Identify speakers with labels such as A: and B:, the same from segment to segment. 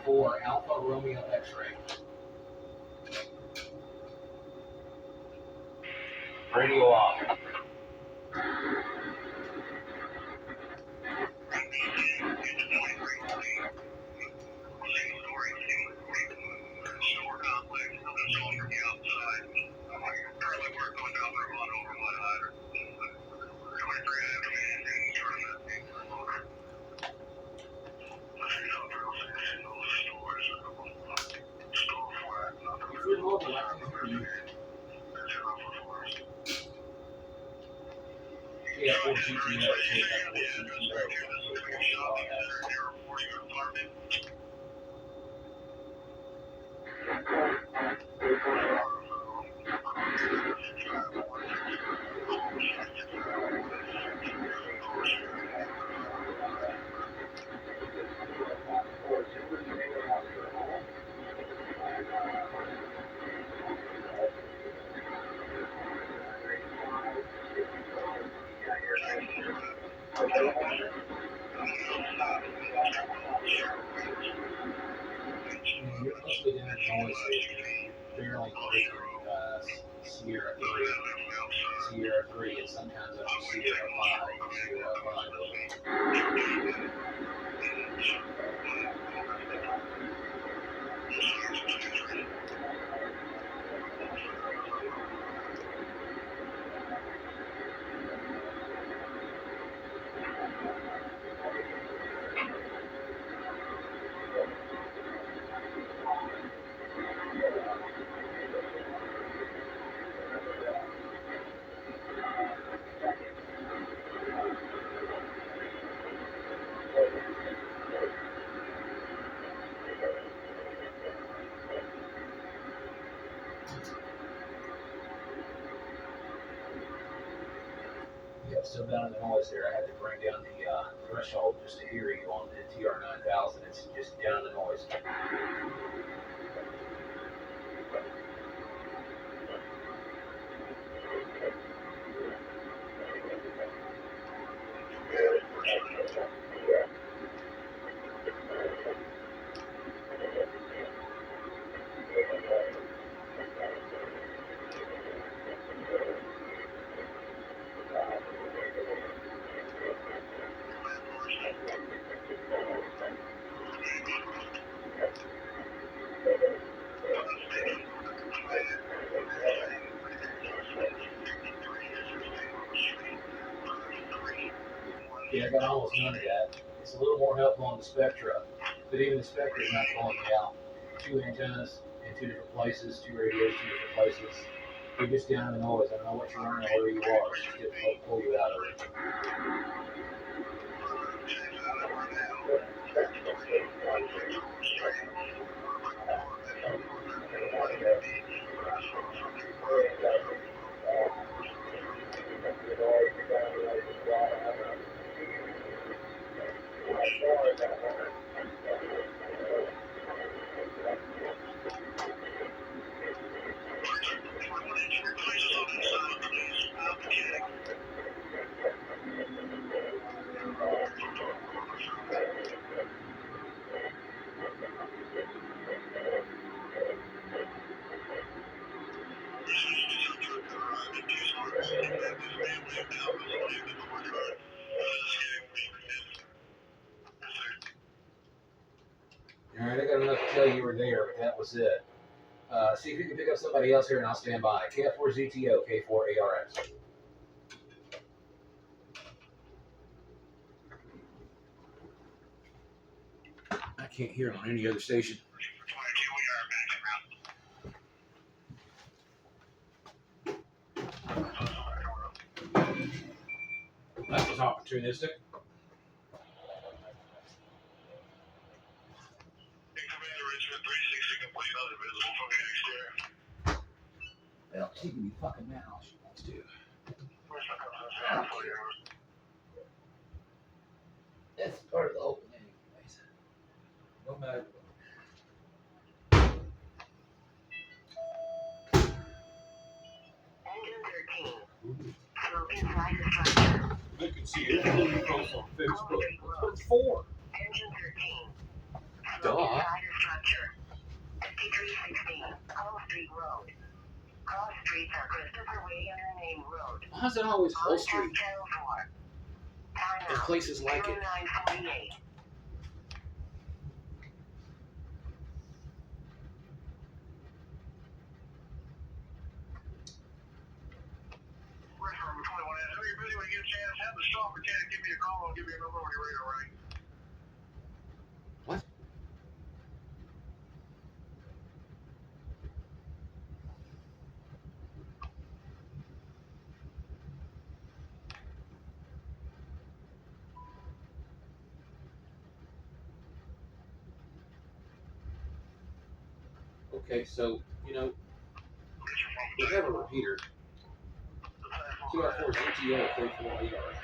A: 4 Alpha Romeo X-ray. Radio off. Yeah, 4 GTO. You're supposed to be down in noise station, barely close to Sierra 3, and sometimes up to Sierra 5. Yep, still down in the noise there. I had to bring down the threshold just to hear you on the TR9000. It's just down in the noise. Yeah, I got almost none of that. It's a little more helpful on the Spectra, but even the Spectra is not pulling me out. 2 antennas in 2 different places, 2 radios, 2 different places. You're just down in the noise. I don't know what you're running or where you are. It's just difficult to pull you out of it. All right, I got enough to tell you were there, but that was it. See if you can pick up somebody else here, and I'll stand by. KF4ZTO, K4ARX. I can't hear it on any other station. That was opportunistic. Well, she can be fucking mad all she wants to. I don't care. That's part of the open anyways. No matter what. I can see it on Facebook. That's what it's for. Duh. Why is it always Hull Street and places like it? What? Okay, so, we have a repeater. TR4 ZTO K4ARS.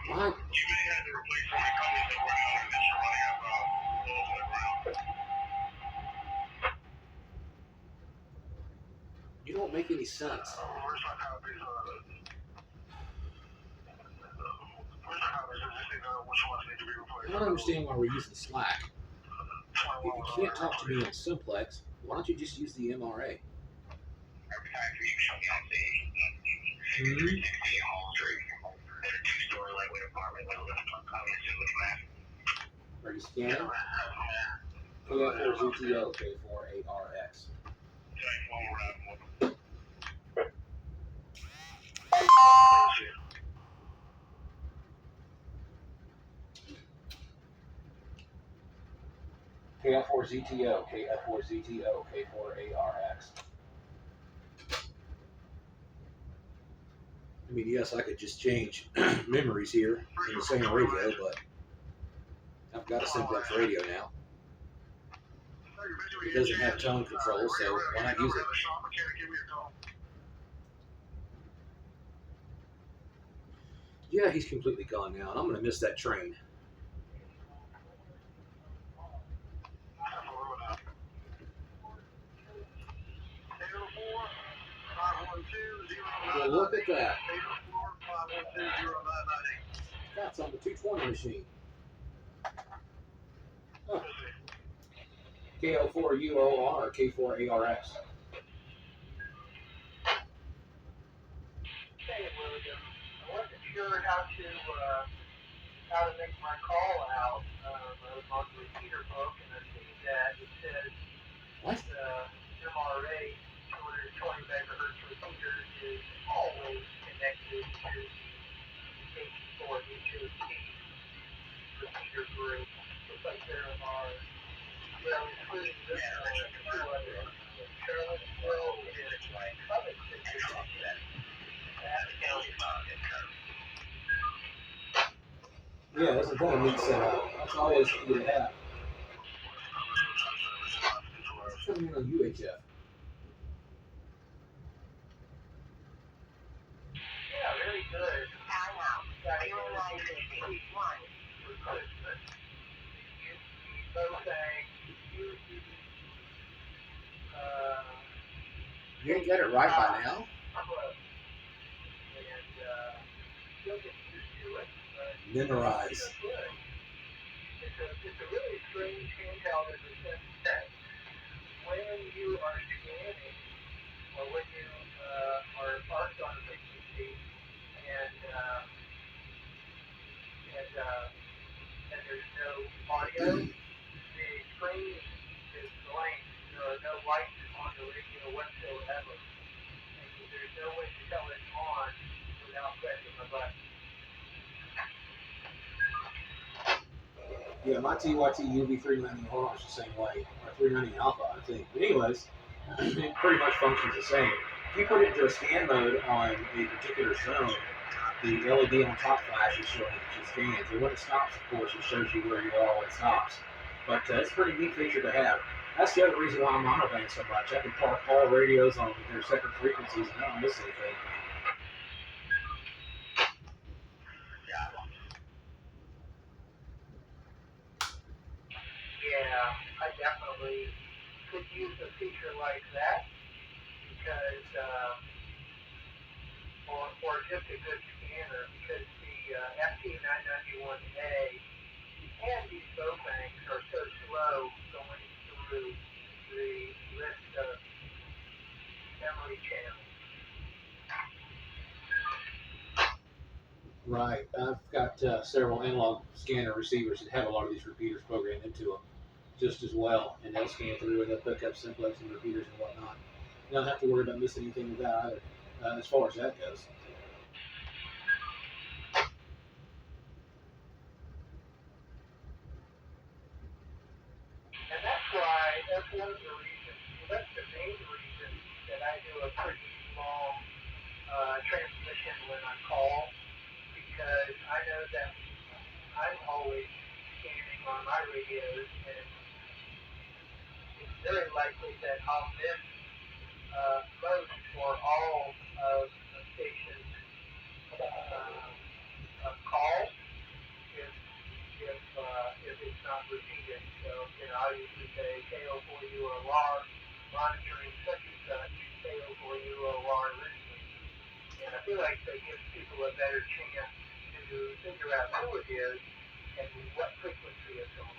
A: What? You don't make any sense. I don't understand why we're using Slack. If you can't talk to me on Simplex, why don't you just use the MRA? Are you scanning? KF4ZTO K4ARX. KF4ZTO KF4ZTO K4ARX. I mean, yes, I could just change memories here in the same radio, but I've got a Simplex radio now. It doesn't have tone control, so why not use it? Yeah, he's completely gone now, and I'm going to miss that train. Well, look at that. That's on the 220 machine. Huh. KL4UOR or K4ARX.
B: Hey, William. I wasn't sure how to make my call out. I was on the repeater book and I see that it says
A: What?
B: MRA 220 megahertz repeater is always connected to the H4 HOT repeater group. Looks like there are, including this one, two others. Charlottesville and Covington.
A: Yeah, that's a very neat setup. That's always needed to have. It's coming in on UHF.
B: Yeah, very good.
A: You ain't got it right by now? Memorize.
B: It's a really strange handheld in the sense that when you are scanning or when you are parked on a frequency and there's no audio, the screen is blank. There are no lights on the radio whatsoever. And there's no way to tell it on without pressing a button.
A: Yeah, my TYT UV390R is the same way, or 390 Alpha, I think. But anyways, it pretty much functions the same. If you put it into a scan mode on a particular zone, the LED on top flashes showing that you scans. And when it stops, of course, it shows you where you are when it stops. But it's a pretty neat feature to have. That's the other reason why I'm monobank so much. I can park all radios on their separate frequencies and I don't miss anything.
B: Yeah, I definitely could use a feature like that because, or just a good scanner because the FT991A and these Bowbanks are so
A: Right. I've got several analog scanner receivers that have a lot of these repeaters programmed into them just as well, and they'll scan through and they'll pick up simplex and repeaters and whatnot. You don't have to worry about missing anything with that either, as far as that goes.
B: And that's why, that's one of the reasons, well, that's the main reason that I do a pretty long transmission when I call, because I know that I'm always scanning on my radios, and it's very likely that I'll miss most or all of a station's call if it's not repeated. So, I usually say KO4UOR, monitoring such and such, KO4UOR listening. And I feel like that gives people a better chance to figure out who it is and what frequency it's on.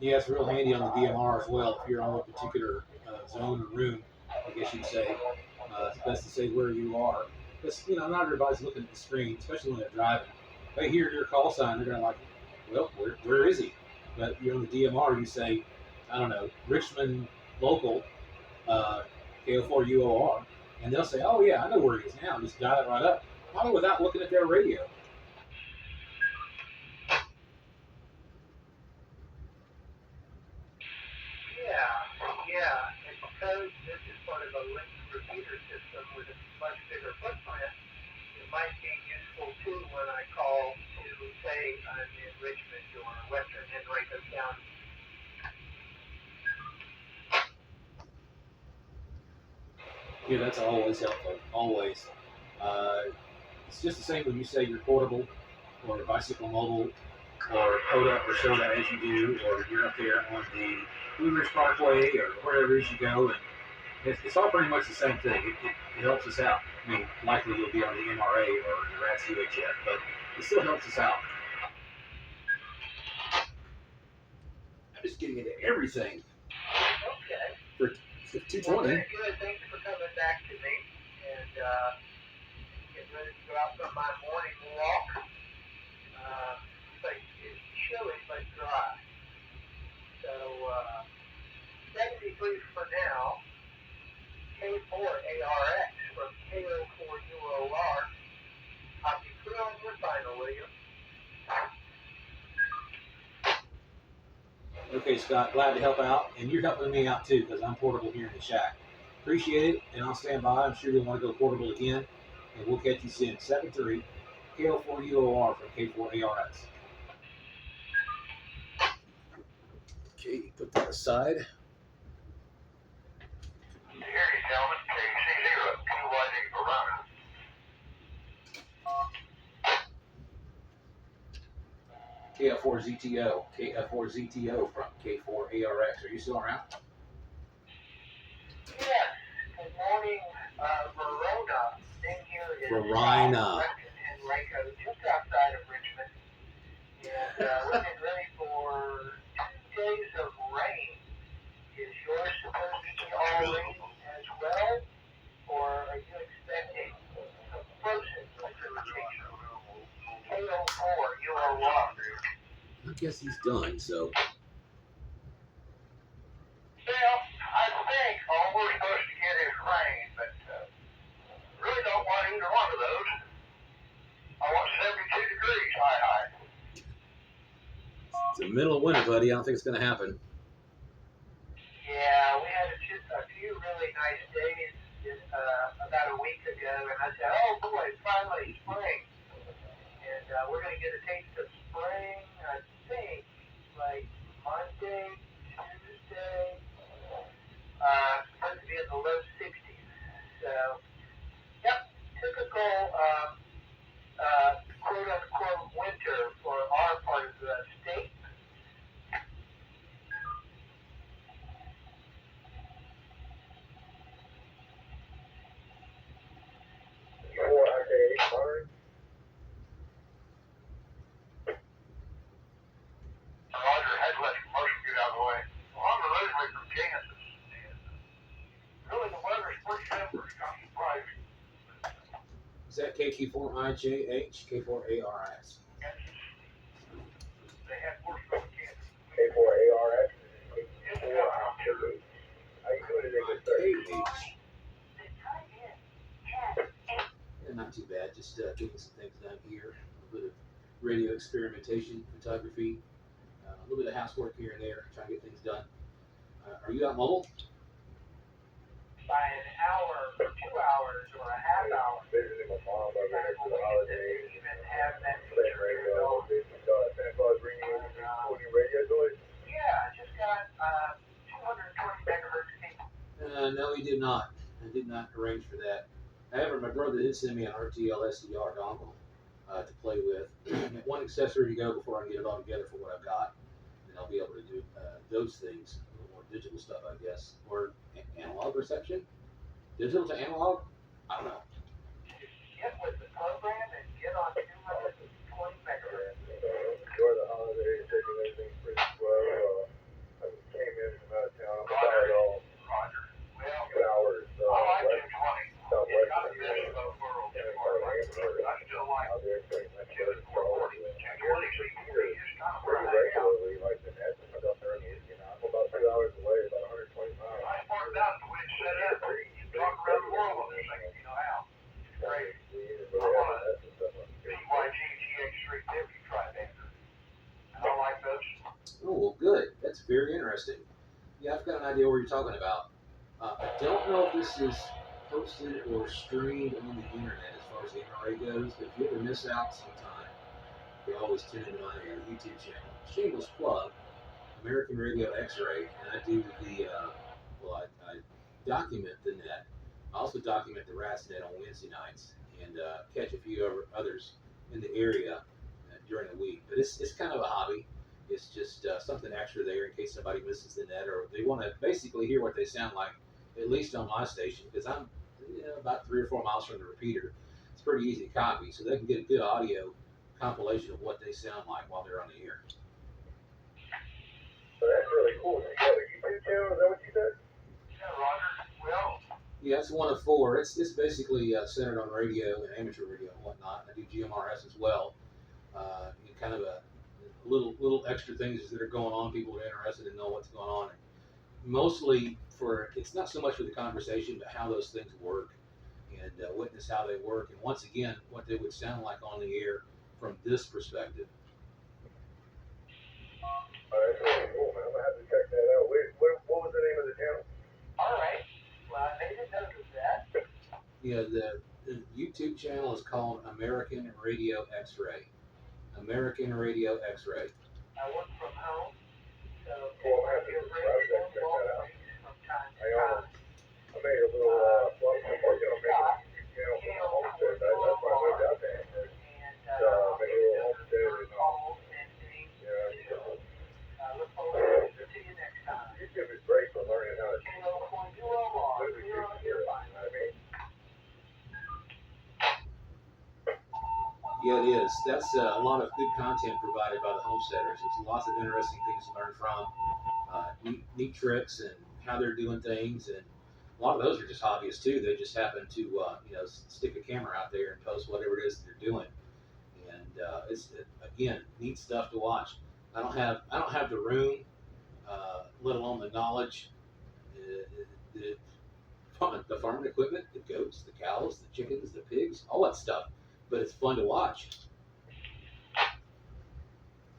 A: Yeah, it's real handy on the DMR as well. If you're on a particular zone or room, I guess you'd say, it's best to say where you are. Because, not everybody's looking at the screen, especially when they're driving. They hear your call sign, they're going to like, well, where is he? But you're on the DMR, you say, I don't know, Richmond local, KO4UOR, and they'll say, oh yeah, I know where he is now. Just dial it right up, probably without looking at their radio.
B: Yeah. And because this is part of a linked repeater system with a much bigger footprint, it might be useful too when I call to say I'm in Richmond or Western Henrico County.
A: Yeah, that's always helpful. Always. It's just the same when you say you're portable or bicycle mobile or Oda or Soda as you do, or you're up there on the Blue Ridge Parkway or wherever it is you go, and it's all pretty much the same thing. It helps us out. I mean, likely you'll be on the MRA or the RATS UHF, but it still helps us out. I'm just getting into everything.
B: Okay.
A: For 220.
B: Well, very good. Thanks for coming back to me. And getting ready to go out for my morning walk. It's chilly but dry. So 73 for now. K4ARX from KO4UOR. I'll be put on your final, will you?
A: Okay, Scott, glad to help out, and you're helping me out too because I'm portable here in the shack. Appreciate it, and I'll stand by. I'm sure you'll want to go portable again, and we'll catch you soon. 7-3, KO4UOR from K4ARX. Okay, put that aside.
B: Here you gentlemen, KC0, QYD Verona.
A: KF4ZTO from K4ARX. Are you still around?
B: Yes. Good morning, Verona. Name here is
A: Verona.
B: Western Henrico, just outside of Richmond. And we're getting ready for 2 days of rain. Is yours supposed to be all rain as well? Or are you expecting some frozen precipitation? KO4, you are what?
A: I guess he's done, so.
B: Well, I think all we're supposed to get is rain, but really don't want either one of those. I want 72 degrees high.
A: It's the middle of winter, buddy. I don't think it's going to happen.
B: Yeah, we had a few really nice days about a week ago, and I said, oh boy, finally spring. And we're going to get a taste of spring, I think, like Monday, Tuesday. Supposed to be in the low 60s. So, yep, typical quote unquote winter for our part of the state.
A: KQ4IJH, K4ARX.
B: They had horse road kids.
C: K4ARX, K4IJH. How you doing today, good sir?
A: KH. Yeah, not too bad. Just getting some things done here. A little bit of radio experimentation, photography, a little bit of housework here and there, trying to get things done. Are you out mobile?
B: By an hour, or 2 hours, or a half hour.
C: Visiting my mom over there for the holidays.
B: Even have that
C: Playing
B: feature
C: radio. Santa Claus bringing you cool new radio toys?
B: Yeah, I just got 220 megahertz cable.
A: No, he did not. I did not arrange for that. However, my brother did send me an RTL SDR dongle to play with. One accessory to go before I get it all together for what I've got. And I'll be able to do those things, a little more digital stuff, I guess. Or analog reception? Digital to analog? I don't know.
B: Get with the program and get on 220 megahertz.
C: Enjoy the holidays, taking everything pretty slow. I just came in from out of town. I'm tired all
B: Roger. Well,
C: 2 hours.
B: I like
C: West,
B: 220.
C: southwest
B: It's not
C: of
B: a
C: the
B: best
C: US.
B: of world.
C: Yeah, I
B: still like
C: out there playing my kids.
B: 240. 240 is kind of where
C: Pretty
B: I hang out.
C: regularly, like the net. I'm about 2 hours away, about 120 miles.
B: I farmed out the way it's set up. You talk around the world on this thing, you know how. It's great. BYG GX350 Trivander. I like those.
A: Oh, well, good. That's very interesting. Yeah, I've got an idea what you're talking about. I don't know if this is posted or streamed on the internet as far as the NRA goes, but if you ever miss out sometime, you always tune in on our YouTube channel. Shameless plug, American Radio X-Ray, and I do the, I document the net. I also document the Rats Net on Wednesday nights and catch a few others in the area during the week. But it's kind of a hobby. It's just something extra there in case somebody misses the net or they want to basically hear what they sound like, at least on my station, because I'm about 3 or 4 miles from the repeater. It's pretty easy to copy, so they can get a good audio compilation of what they sound like while they're on the air.
C: So that's really cool. So you got a YouTube channel, is that what you said?
B: Yeah, Roger. Well,
A: Yeah, it's one of 4. It's basically centered on radio and amateur radio and whatnot. I do GMRS as well. Kind of a little extra things that are going on. People are interested in know what's going on. Mostly it's not so much for the conversation, but how those things work and witness how they work. And once again, what they would sound like on the air from this perspective.
C: That's really cool, man. I'm going to have to check that out. What was the name of the channel?
B: all right. Well, I made a note of that.
A: Yeah, the YouTube channel is called American Radio X-Ray. American Radio X-Ray.
B: I work from home, so
C: Cool, man.
B: I feel
C: I'll
B: free
C: have
B: to
C: to check that out.
B: from time to
C: I
B: time.
C: made a little, well, I'm working on making a YouTube channel for my homestead. That's why I moved out to Amherst.
B: And
C: Made a little homestead and,
B: calls and things. Look forward to see you next time.
C: YouTube is great for learning how to
B: Kilo 0
C: live with your
B: you're
C: you know
B: fine.
C: what I mean?
A: Yeah, it is. That's a lot of good content provided by the homesteaders. There's lots of interesting things to learn from, neat tricks and how they're doing things, and a lot of those are just hobbyists too. They just happen to stick a camera out there and post whatever it is that they're doing, and it's again neat stuff to watch. I don't have the room, let alone the knowledge, the farming equipment, the goats, the cows, the chickens, the pigs, all that stuff. But it's fun to watch.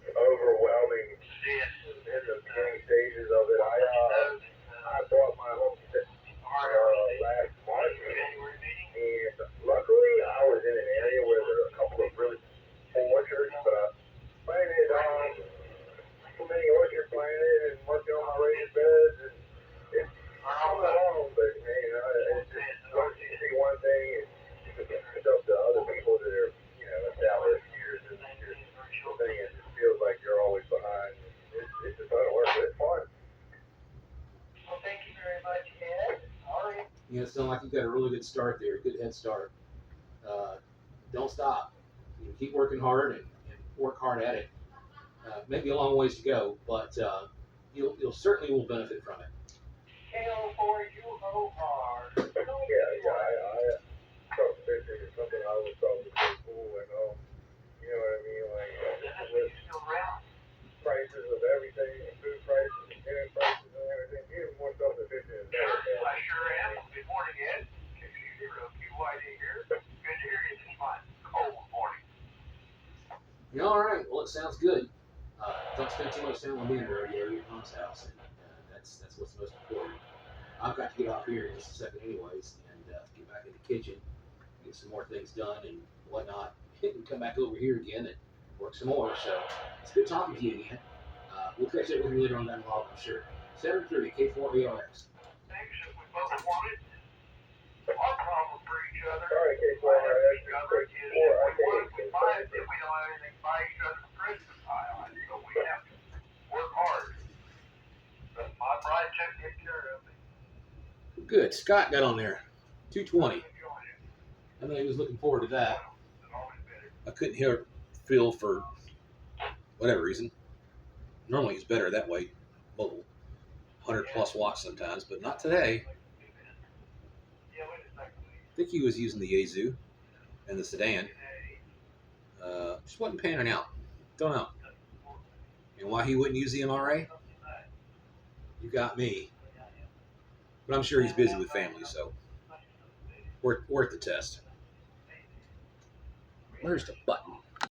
C: Overwhelming in the beginning stages of it. I bought my homestead last March, and luckily I was in an area where there were a couple of really full orchards, but I planted so many orchards planted and working on my raised beds, and it's all along, but it's just once you see one thing, it's up to other people that are, established years, and the thing is, it feels like you're always behind. It's a ton of work, but it's fun.
B: Well, thank you very much, Ed. All right.
A: It sounds like you've got a really good start there, good head start. Don't stop. Keep working hard and work hard at it. Maybe a long ways to go, but you'll certainly will benefit from it.
B: KO4UOR.
C: I start fishing something I always thought was so cool, and you know what I mean, like with prices of everything, food prices, and gas prices, and everything, being more self-sufficient is better.
B: I sure am. Good morning, Ed. KC0QYD here. Good to hear you this fine, cold morning.
A: Yeah, all right. Well, it sounds good. Don't spend too much time on me or you're at your mom's house, and that's what's most important. I've got to get off here in just a second, anyways, and get back in the kitchen, get some more things done and whatnot, and come back over here again and work some more. So it's good talking to you again. We'll catch up with you later on that vlog, I'm sure. 7:30 K4ARX.
B: Things that we both wanted are problem for each other.
C: Alright, K4,
B: Each other is
C: that's
B: if we want, we buy it. If we don't have anything, buy each other for Christmas. So we have to work hard. But my bride took good care of me.
A: Good. Scott got on there. 220.
B: Enjoying it.
A: I know he was looking forward to that.
B: It's always better.
D: I couldn't hear Phil for whatever reason. Normally he's better that way, mobile, 100 plus watts sometimes, but not today. I think he was using the Yaesu and the sedan. Just wasn't panning out. Don't know. And why he wouldn't use the MRA? You got me. But I'm sure he's busy with family, so worth the test. Where's the button?